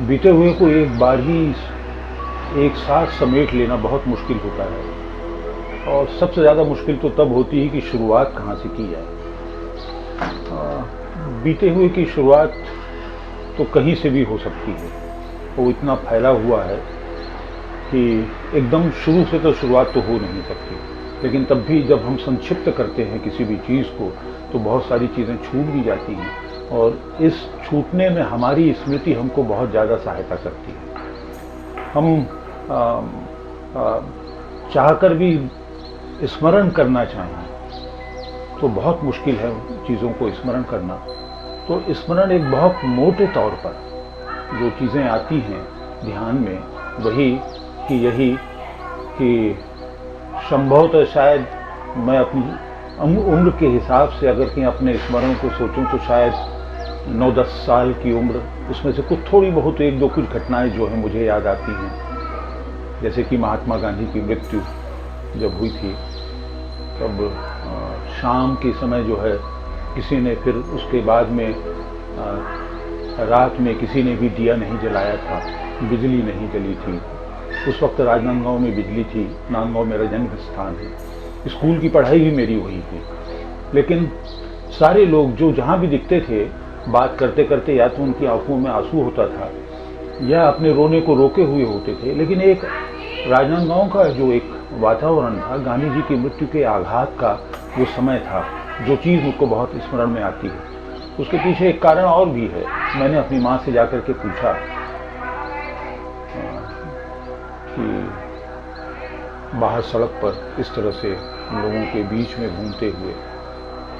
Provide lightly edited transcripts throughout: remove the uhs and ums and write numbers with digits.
बीते हुए को एक बार ही एक साथ समेट लेना बहुत मुश्किल होता है, और सबसे ज़्यादा मुश्किल तो तब होती है कि शुरुआत कहाँ से की जाए। बीते हुए की शुरुआत तो कहीं से भी हो सकती है, वो इतना फैला हुआ है कि एकदम शुरू से तो शुरुआत तो हो नहीं सकती। लेकिन तब भी जब हम संक्षिप्त करते हैं किसी भी चीज़ को, तो बहुत सारी चीज़ें छूट भी जाती हैं, और इस छूटने में हमारी स्मृति हमको बहुत ज़्यादा सहायता करती है। हम चाहकर भी स्मरण करना चाहें तो बहुत मुश्किल है चीज़ों को स्मरण करना। तो स्मरण एक बहुत मोटे तौर पर जो चीज़ें आती हैं ध्यान में, वही कि यही कि संभवतः शायद मैं अपनी उम्र के हिसाब से अगर कहीं अपने स्मरण को सोचूं तो शायद 9-10 साल की उम्र, उसमें से कुछ थोड़ी बहुत एक दो कुछ घटनाएं जो हैं मुझे याद आती हैं। जैसे कि महात्मा गांधी की मृत्यु जब हुई थी, तब शाम के समय जो है किसी ने फिर उसके बाद में रात में किसी ने भी दिया नहीं जलाया था, बिजली नहीं जली थी। उस वक्त राजनांदगांव में बिजली थी, नांदगांव मेरा जन्म स्थान है, स्कूल की पढ़ाई भी मेरी वही थी। लेकिन सारे लोग जो जहाँ भी दिखते थे, बात करते करते या तो उनकी आंखों में आंसू होता था या अपने रोने को रोके हुए होते थे। लेकिन एक राजनांदगांव का जो एक वातावरण था, गांधी जी की मृत्यु के आघात का जो समय था, जो चीज़ मुझको बहुत स्मरण में आती है, उसके पीछे एक कारण और भी है। मैंने अपनी माँ से जाकर के पूछा कि बाहर सड़क पर इस तरह से लोगों के बीच में घूमते हुए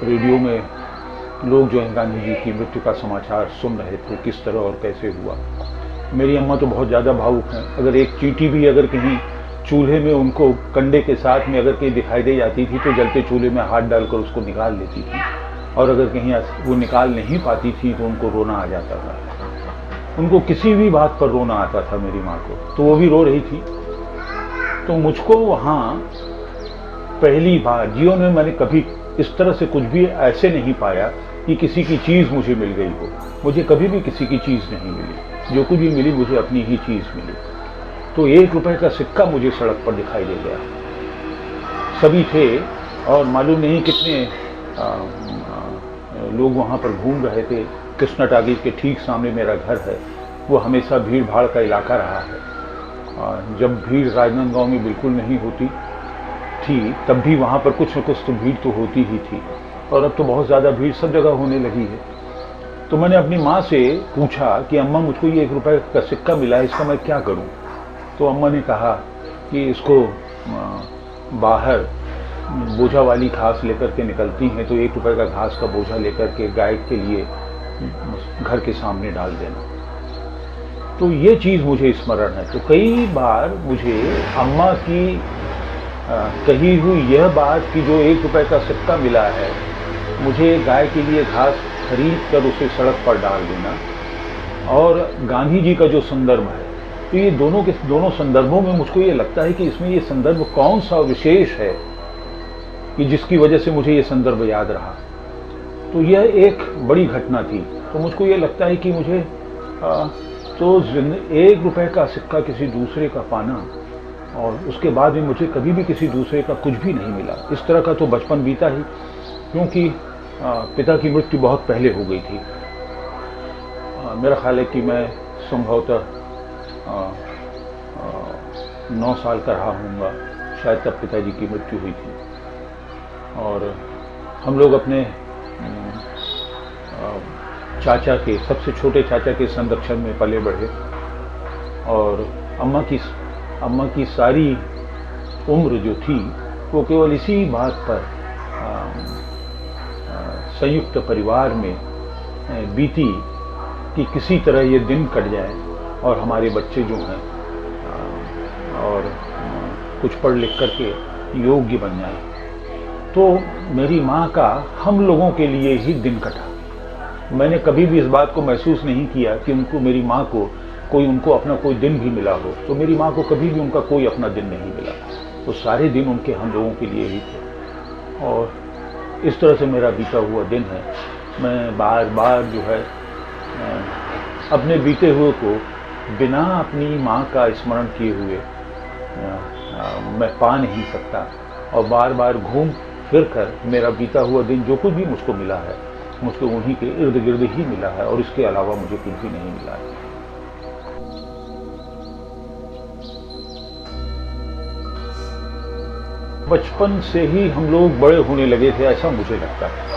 रेडियो में लोग जो है गांधी जी की मृत्यु का समाचार सुन रहे थे, किस तरह और कैसे हुआ। मेरी अम्मा तो बहुत ज़्यादा भावुक हैं। अगर एक चींटी भी अगर कहीं चूल्हे में उनको कंडे के साथ में अगर कहीं दिखाई दे जाती थी तो जलते चूल्हे में हाथ डालकर उसको निकाल लेती थी, और अगर कहीं वो निकाल नहीं पाती थी तो उनको रोना आ जाता था। उनको किसी भी बात पर रोना आता था मेरी माँ को, तो वो भी रो रही थी। तो मुझको वहाँ पहली बार जीवन में मैंने कभी इस तरह से कुछ भी ऐसे नहीं पाया कि किसी की चीज़ मुझे मिल गई हो। मुझे कभी भी किसी की चीज़ नहीं मिली, जो कुछ भी मिली मुझे अपनी ही चीज़ मिली। तो 1 रुपए का सिक्का मुझे सड़क पर दिखाई दे गया। सभी थे और मालूम नहीं कितने लोग वहाँ पर घूम रहे थे। कृष्णा टाकीज के ठीक सामने मेरा घर है, वो हमेशा भीड़ भाड़ का इलाका रहा है। जब भीड़ राजनांदगांव में बिल्कुल नहीं होती थी, तब भी वहाँ पर कुछ न कुछ तो भीड़ तो होती ही थी, और अब तो बहुत ज़्यादा भीड़ सब जगह होने लगी है। तो मैंने अपनी माँ से पूछा कि अम्मा, मुझको ये 1 रुपए का सिक्का मिला है, इसका मैं क्या करूँ? तो अम्मा ने कहा कि इसको बाहर बोझा वाली घास लेकर के निकलती हैं, तो 1 रुपए का घास का बोझा लेकर के गाय के लिए घर के सामने डाल देना। तो ये चीज़ मुझे स्मरण है। तो कई बार मुझे अम्मा की कही हुई यह बात कि जो 1 रुपए का सिक्का मिला है, मुझे गाय के लिए घास खरीद कर उसे सड़क पर डाल देना, और गांधी जी का जो संदर्भ है, तो ये दोनों संदर्भों में मुझको ये लगता है कि इसमें ये संदर्भ कौन सा विशेष है कि जिसकी वजह से मुझे ये संदर्भ याद रहा। तो यह एक बड़ी घटना थी। तो मुझको ये लगता है कि मुझे तो 1 रुपए का सिक्का किसी दूसरे का पाना, और उसके बाद में मुझे कभी भी किसी दूसरे का कुछ भी नहीं मिला, इस तरह का तो बचपन बीता ही, क्योंकि पिता की मृत्यु बहुत पहले हो गई थी। मेरा ख्याल है कि मैं संभवतः 9 साल का रहा हूँगा, शायद तब पिताजी की मृत्यु हुई थी। और हम लोग अपने चाचा के, सबसे छोटे चाचा के संरक्षण में पले बढ़े, और अम्मा की सारी उम्र जो थी वो केवल इसी बात पर संयुक्त परिवार में बीती कि किसी तरह ये दिन कट जाए और हमारे बच्चे जो हैं और कुछ पढ़ लिख करके योग्य बन जाए। तो मेरी माँ का हम लोगों के लिए ही दिन कटा। मैंने कभी भी इस बात को महसूस नहीं किया कि मेरी माँ को उनको अपना कोई दिन भी मिला हो। तो मेरी माँ को कभी भी उनका कोई अपना दिन नहीं मिला। तो सारे दिन उनके हम लोगों के लिए ही थे, और इस तरह से मेरा बीता हुआ दिन है। मैं बार बार जो है अपने बीते हुए को बिना अपनी माँ का स्मरण किए हुए मैं पा नहीं सकता। और बार बार घूम फिर कर मेरा बीता हुआ दिन जो कुछ भी मुझको मिला है, मुझको उन्हीं के इर्द गिर्द ही मिला है और इसके अलावा मुझे कुछ भी नहीं मिला है। बचपन से ही हम लोग बड़े होने लगे थे, ऐसा मुझे लगता है।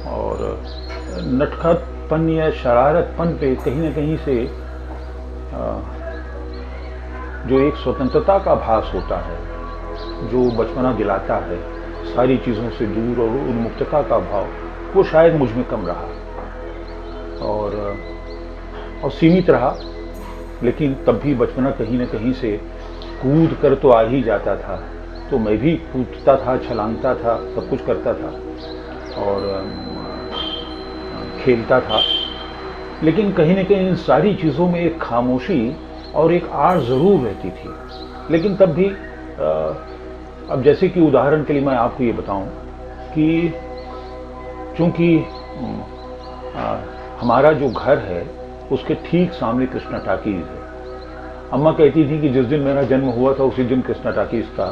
और नटखटपन या शरारतपन पे कहीं ना कहीं से जो एक स्वतंत्रता का भास होता है, जो बचपना दिलाता है, सारी चीज़ों से दूर और उन्मुक्तता का भाव, वो शायद मुझ में कम रहा और सीमित रहा। लेकिन तब भी बचपना कहीं न कहीं से कूद कर तो आ ही जाता था, तो मैं भी कूदता था, छलांगता था, सब कुछ करता था और खेलता था। लेकिन कहीं न कहीं इन सारी चीज़ों में एक खामोशी और एक आड़ ज़रूर रहती थी। लेकिन तब भी अब जैसे कि उदाहरण के लिए मैं आपको ये बताऊं कि चूंकि हमारा जो घर है उसके ठीक सामने कृष्णा टाकीज है। अम्मा कहती थी कि जिस दिन मेरा जन्म हुआ था उसी दिन कृष्णा टाकीज का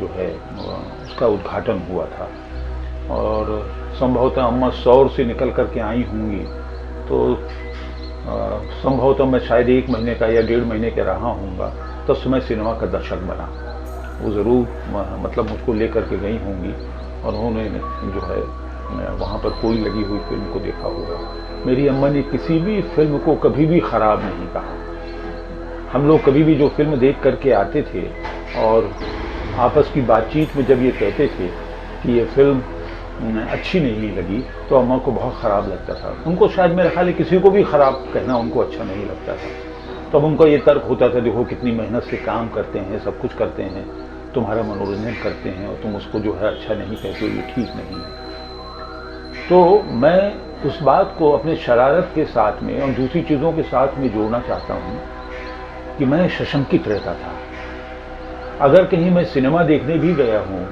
जो है उसका उद्घाटन हुआ था। और संभवतः अम्मा शौर से निकल करके आई होंगी, तो संभवतः मैं शायद 1 महीने का या 1.5 महीने का रहा होऊंगा, तब से मैं सिनेमा का दर्शक बना। वो ज़रूर मतलब मुझको लेकर के गई होंगी और उन्होंने जो है वहाँ पर कोई लगी हुई फिल्म को देखा होगा। मेरी अम्मा ने किसी भी फिल्म को कभी भी ख़राब नहीं कहा। हम लोग कभी भी जो फिल्म देख करके आते थे और आपस की बातचीत में जब ये कहते थे कि ये फिल्म अच्छी नहीं लगी, तो अम्मा को बहुत ख़राब लगता था। उनको शायद मेरे ख्याल है किसी को भी ख़राब कहना उनको अच्छा नहीं लगता था। तब तो उनका ये तर्क होता था, देखो कितनी मेहनत से काम करते हैं, सब कुछ करते हैं, तुम्हारा मनोरंजन करते हैं और तुम उसको जो है अच्छा नहीं कहते हो, ये ठीक नहीं है। तो मैं उस बात को अपने शरारत के साथ में और दूसरी चीज़ों के साथ में जोड़ना चाहता हूँ कि मैं सशंकित रहता था। अगर कहीं मैं सिनेमा देखने भी गया हूँ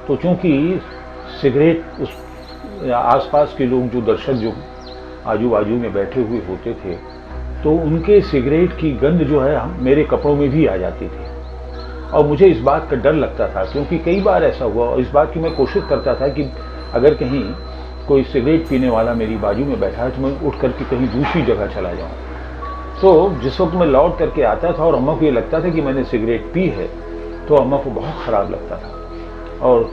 तो चूंकि सिगरेट उस आसपास के लोग जो दर्शक जो आजू बाजू में बैठे हुए होते थे, तो उनके सिगरेट की गंध जो है मेरे कपड़ों में भी आ जाती थी और मुझे इस बात का डर लगता था, क्योंकि कई बार ऐसा हुआ और इस बात की मैं कोशिश करता था कि अगर कहीं कोई सिगरेट पीने वाला मेरी बाजू में बैठा है तो मैं उठ करके कहीं दूसरी जगह चला जाऊं। तो जिस वक्त मैं लौट करके आता था और अम्मा को ये लगता था कि मैंने सिगरेट पी है, तो अम्मा को बहुत ख़राब लगता था और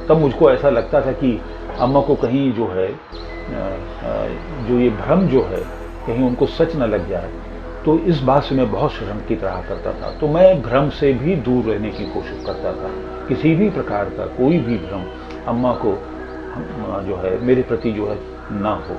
तब मुझको ऐसा लगता था कि अम्मा को कहीं जो है जो ये भ्रम जो है कहीं उनको सच न लग जाए। तो इस बात से मैं बहुत शंकित रहा करता था। तो मैं भ्रम से भी दूर रहने की कोशिश करता था। किसी भी प्रकार का कोई भी भ्रम अम्मा को जो है मेरे प्रति जो है ना हो।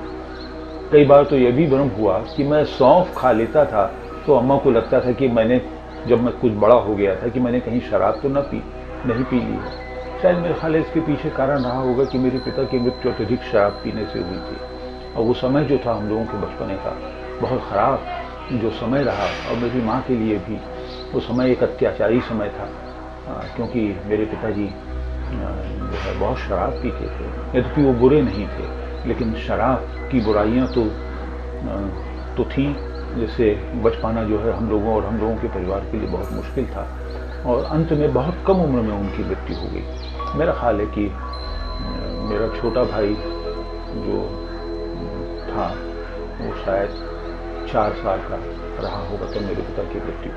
कई बार तो यह भी भ्रम हुआ कि मैं सौंफ खा लेता था तो अम्मा को लगता था कि मैंने, जब मैं कुछ बड़ा हो गया था, कि मैंने कहीं शराब तो नहीं पी ली है। शायद मेरे ख्याल है इसके पीछे कारण रहा होगा कि मेरे पिता की मृत्यु अत्यधिक शराब पीने से हुई थी और वो समय जो था हम लोगों के बचपने का बहुत ख़राब जो समय रहा। और मेरी माँ के लिए भी वो समय एक अत्याचारी समय था, क्योंकि मेरे पिताजी जो है बहुत शराब पीते थे। यद्यपि वो बुरे नहीं थे, लेकिन शराब की बुराइयाँ तो थीं, जिससे बच पाना जो है हम लोगों और हम लोगों के परिवार के लिए बहुत मुश्किल था और अंत में बहुत कम उम्र में उनकी मृत्यु हो गई। मेरा ख्याल है कि मेरा छोटा भाई जो था वो शायद 4 साल का रहा होगा तब मेरे पिता की मृत्यु।